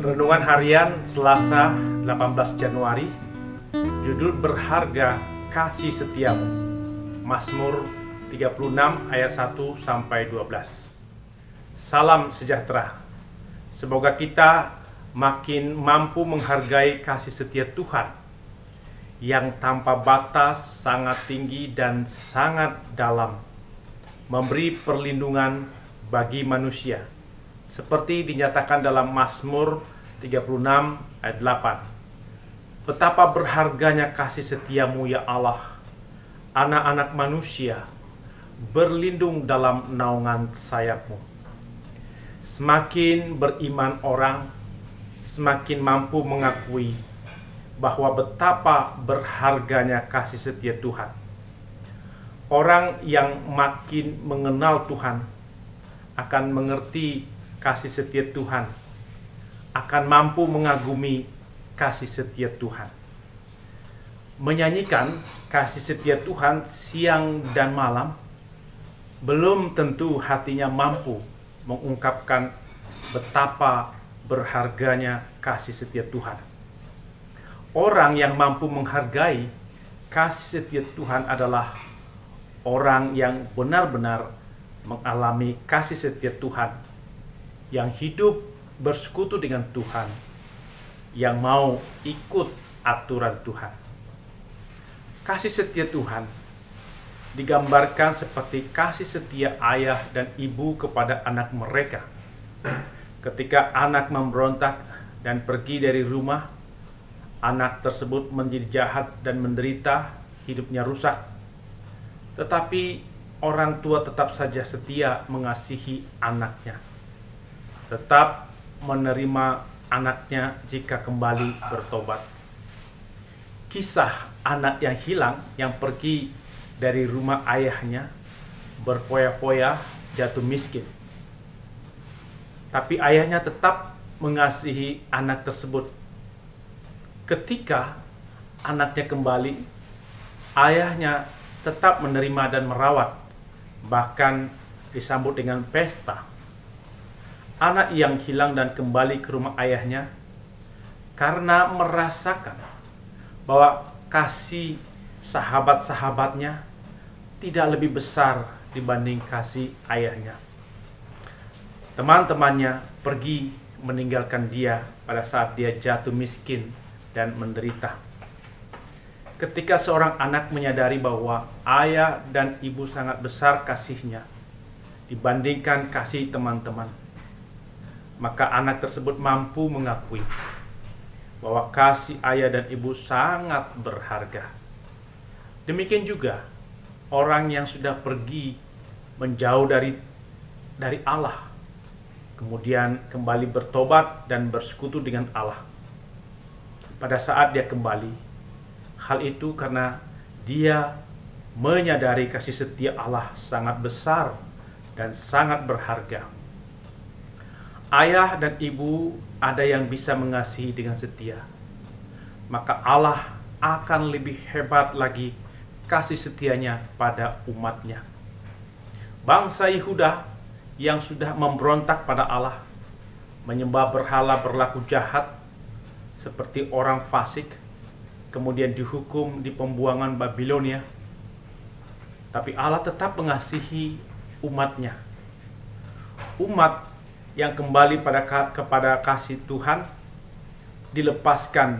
Renungan Harian Selasa 18 Januari. Judul berharga kasih setiamu. Mazmur 36 ayat 1 sampai 12. Salam sejahtera. Semoga kita makin mampu menghargai kasih setia Tuhan yang tanpa batas, sangat tinggi dan sangat dalam, memberi perlindungan bagi manusia, seperti dinyatakan dalam Mazmur 36 ayat 8. Betapa berharganya kasih setiamu ya Allah, anak-anak manusia berlindung dalam naungan sayapmu. Semakin beriman orang, semakin mampu mengakui bahwa betapa berharganya kasih setia Tuhan. Orang yang makin mengenal Tuhan akan mengerti kasih setia Tuhan, akan mampu mengagumi kasih setia Tuhan. Menyanyikan kasih setia Tuhan siang dan malam belum tentu hatinya mampu mengungkapkan betapa berharganya kasih setia Tuhan. Orang yang mampu menghargai kasih setia Tuhan adalah orang yang benar-benar mengalami kasih setia Tuhan, yang hidup bersekutu dengan Tuhan, yang mau ikut aturan Tuhan. Kasih setia Tuhan digambarkan seperti kasih setia ayah dan ibu kepada anak mereka. Ketika anak memberontak dan pergi dari rumah, anak tersebut menjadi jahat dan menderita, hidupnya rusak. Tetapi orang tua tetap saja setia mengasihi anaknya, tetap menerima anaknya jika kembali bertobat. Kisah anak yang hilang, yang pergi dari rumah ayahnya, berfoya-foya, jatuh miskin. Tapi ayahnya tetap mengasihi anak tersebut. Ketika anaknya kembali, ayahnya tetap menerima dan merawat, bahkan disambut dengan pesta. Anak yang hilang dan kembali ke rumah ayahnya karena merasakan bahwa kasih sahabat-sahabatnya tidak lebih besar dibanding kasih ayahnya. Teman-temannya pergi meninggalkan dia pada saat dia jatuh miskin dan menderita. Ketika seorang anak menyadari bahwa ayah dan ibu sangat besar kasihnya dibandingkan kasih teman-teman, maka anak tersebut mampu mengakui bahwa kasih ayah dan ibu sangat berharga. Demikian juga orang yang sudah pergi menjauh dari Allah, kemudian kembali bertobat dan bersekutu dengan Allah. Pada saat dia kembali, hal itu karena dia menyadari kasih setia Allah sangat besar dan sangat berharga. Ayah dan ibu ada yang bisa mengasihi dengan setia, maka Allah akan lebih hebat lagi kasih setianya pada umatnya. Bangsa Yehuda yang sudah memberontak pada Allah, menyembah berhala, berlaku jahat seperti orang fasik, kemudian dihukum di pembuangan Babilonia. Tapi Allah tetap mengasihi umatnya. Umat yang kembali kepada kasih Tuhan dilepaskan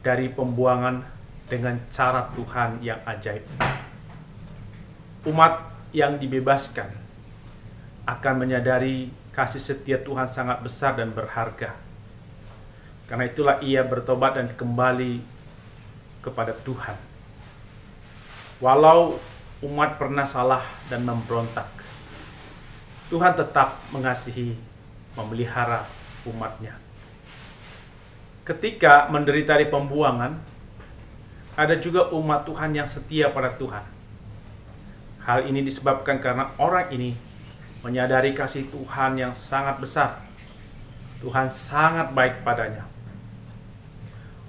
dari pembuangan dengan cara Tuhan yang ajaib. Umat yang dibebaskan akan menyadari kasih setia Tuhan sangat besar dan berharga. Karena itulah ia bertobat dan kembali kepada Tuhan. Walau umat pernah salah dan memberontak, Tuhan tetap mengasihi, memelihara umatnya. Ketika menderita di pembuangan, ada juga umat Tuhan yang setia pada Tuhan. Hal ini disebabkan karena orang ini menyadari kasih Tuhan yang sangat besar. Tuhan sangat baik padanya.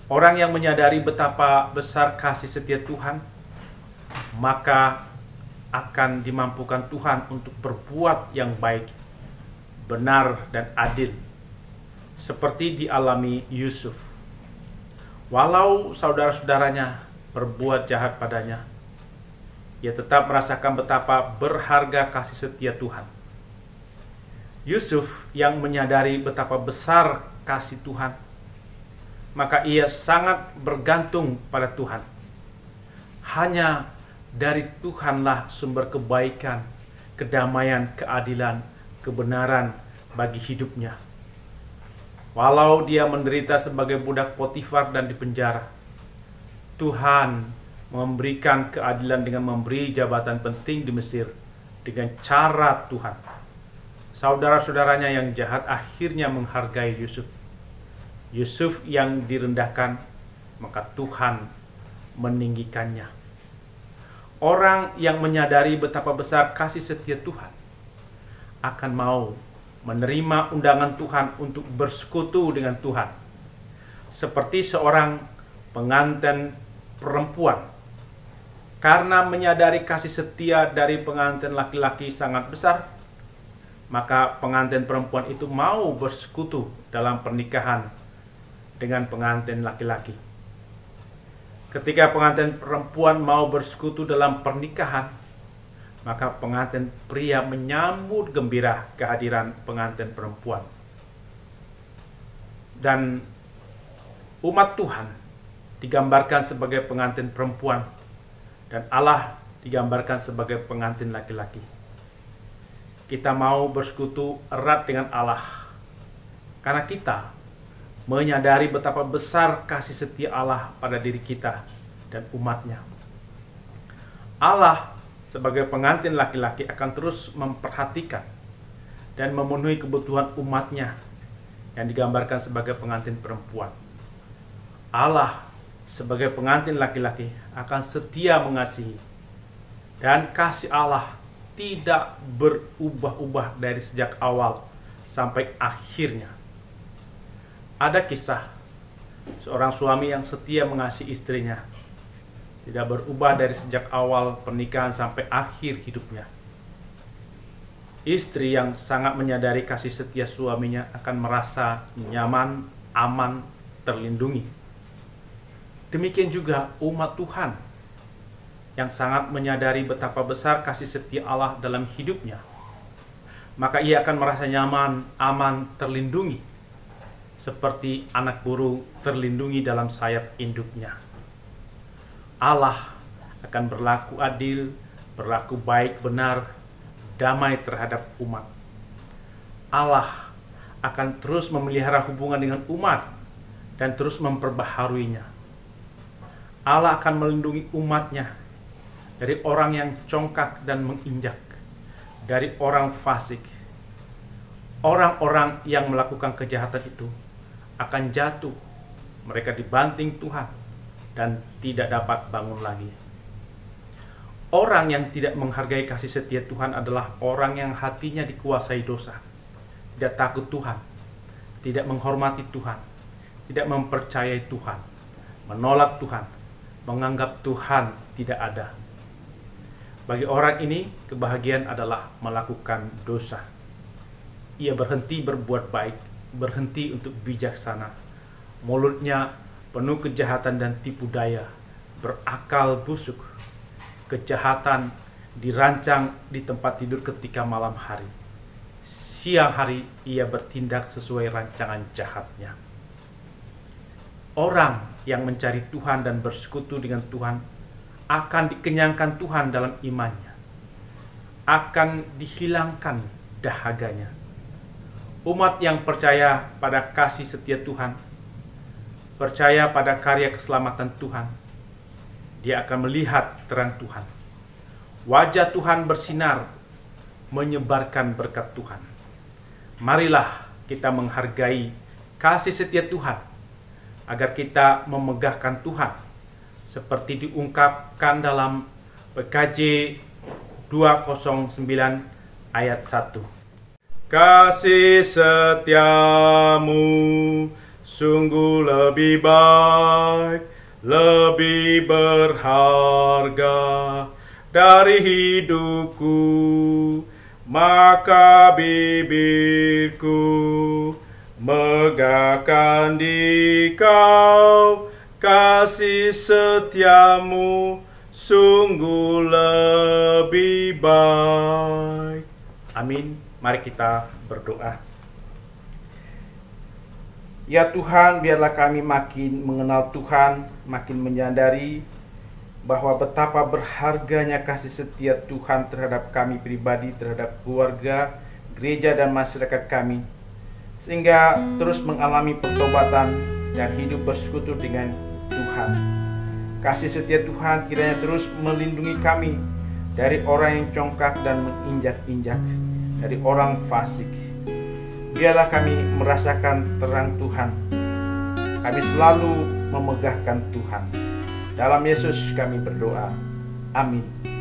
Orang yang menyadari betapa besar kasih setia Tuhan, maka akan dimampukan Tuhan untuk berbuat yang baik, benar, dan adil, seperti dialami Yusuf. Walau saudara-saudaranya berbuat jahat padanya, ia tetap merasakan betapa berharga kasih setia Tuhan. Yusuf yang menyadari betapa besar kasih Tuhan, maka ia sangat bergantung pada Tuhan. Hanya dari Tuhanlah sumber kebaikan, kedamaian, keadilan, kebenaran bagi hidupnya. Walau dia menderita sebagai budak Potifar dan dipenjara, Tuhan memberikan keadilan dengan memberi jabatan penting di Mesir dengan cara Tuhan. Saudara-saudaranya yang jahat akhirnya menghargai Yusuf. Yusuf yang direndahkan, maka Tuhan meninggikannya. Orang yang menyadari betapa besar kasih setia Tuhan akan mau menerima undangan Tuhan untuk bersekutu dengan Tuhan. Seperti seorang pengantin perempuan. Karena menyadari kasih setia dari pengantin laki-laki sangat besar, maka pengantin perempuan itu mau bersekutu dalam pernikahan dengan pengantin laki-laki. Ketika pengantin perempuan mau bersekutu dalam pernikahan, maka pengantin pria menyambut gembira kehadiran pengantin perempuan. Dan umat Tuhan digambarkan sebagai pengantin perempuan, dan Allah digambarkan sebagai pengantin laki-laki. Kita mau bersekutu erat dengan Allah karena kita menyadari betapa besar kasih setia Allah pada diri kita dan umatnya. Allah sebagai pengantin laki-laki akan terus memperhatikan dan memenuhi kebutuhan umatnya yang digambarkan sebagai pengantin perempuan. Allah sebagai pengantin laki-laki akan setia mengasihi, dan kasih Allah tidak berubah-ubah dari sejak awal sampai akhirnya. Ada kisah seorang suami yang setia mengasihi istrinya, tidak berubah dari sejak awal pernikahan sampai akhir hidupnya. Istri yang sangat menyadari kasih setia suaminya akan merasa nyaman, aman, terlindungi. Demikian juga umat Tuhan yang sangat menyadari betapa besar kasih setia Allah dalam hidupnya, maka ia akan merasa nyaman, aman, terlindungi, seperti anak burung terlindungi dalam sayap induknya. Allah akan berlaku adil, berlaku baik, benar, damai terhadap umat. Allah akan terus memelihara hubungan dengan umat dan terus memperbaharuinya. Allah akan melindungi umatnya dari orang yang congkak dan menginjak, dari orang fasik. Orang-orang yang melakukan kejahatan itu akan jatuh, mereka dibanting Tuhan dan tidak dapat bangun lagi. Orang yang tidak menghargai kasih setia Tuhan adalah orang yang hatinya dikuasai dosa, tidak takut Tuhan, tidak menghormati Tuhan, tidak mempercayai Tuhan, menolak Tuhan, menganggap Tuhan tidak ada. Bagi orang ini, kebahagiaan adalah melakukan dosa. Ia berhenti berbuat baik, berhenti untuk bijaksana. Mulutnya penuh kejahatan dan tipu daya, berakal busuk. Kejahatan dirancang di tempat tidur ketika malam hari. Siang hari ia bertindak sesuai rancangan jahatnya. Orang yang mencari Tuhan dan bersekutu dengan Tuhan akan dikenyangkan Tuhan dalam imannya, akan dihilangkan dahaganya. Umat yang percaya pada kasih setia Tuhan, percaya pada karya keselamatan Tuhan, dia akan melihat terang Tuhan. Wajah Tuhan bersinar, menyebarkan berkat Tuhan. Marilah kita menghargai kasih setia Tuhan, agar kita memegahkan Tuhan, seperti diungkapkan dalam PKJ 209 ayat 1. Kasih setiamu sungguh lebih baik, lebih berharga dari hidupku, maka bibirku megahkan di Kau kasih setiamu sungguh lebih baik. Amin. Mari kita berdoa. Ya Tuhan, biarlah kami makin mengenal Tuhan, makin menyadari bahwa betapa berharganya kasih setia Tuhan terhadap kami pribadi, terhadap keluarga, gereja, dan masyarakat kami, sehingga terus mengalami pertobatan dan hidup bersekutu dengan Tuhan. Kasih setia Tuhan kiranya terus melindungi kami dari orang yang congkak dan menginjak-injak, dari orang fasik. Biarlah kami merasakan terang Tuhan. Kami selalu memegahkan Tuhan. Dalam Yesus kami berdoa. Amin.